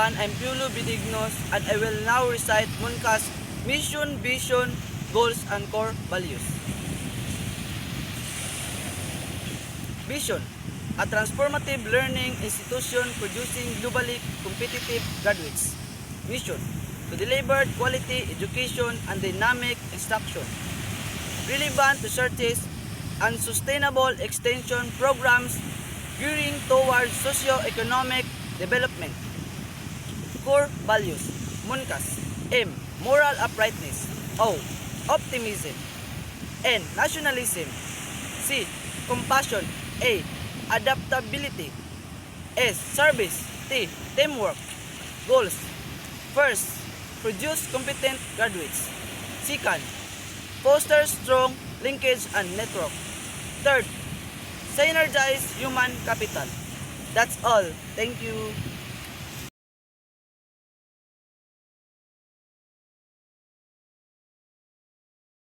everyone, I'm Piolo Bidignos and I will now recite MUNCA's mission, vision, goals, and core values. Vision: a transformative learning institution producing globally competitive graduates. Mission: to deliver quality education and dynamic instruction, relevant researches, and sustainable extension programs gearing towards socio-economic development. Core values: MUNCAS. M. Moral uprightness. O. Optimism. N. Nationalism. C. Compassion. A. Adaptability. S. Service. T. Teamwork. Goals: first, produce competent graduates. Second, foster strong linkage and network. Third, synergize human capital. That's all. Thank you.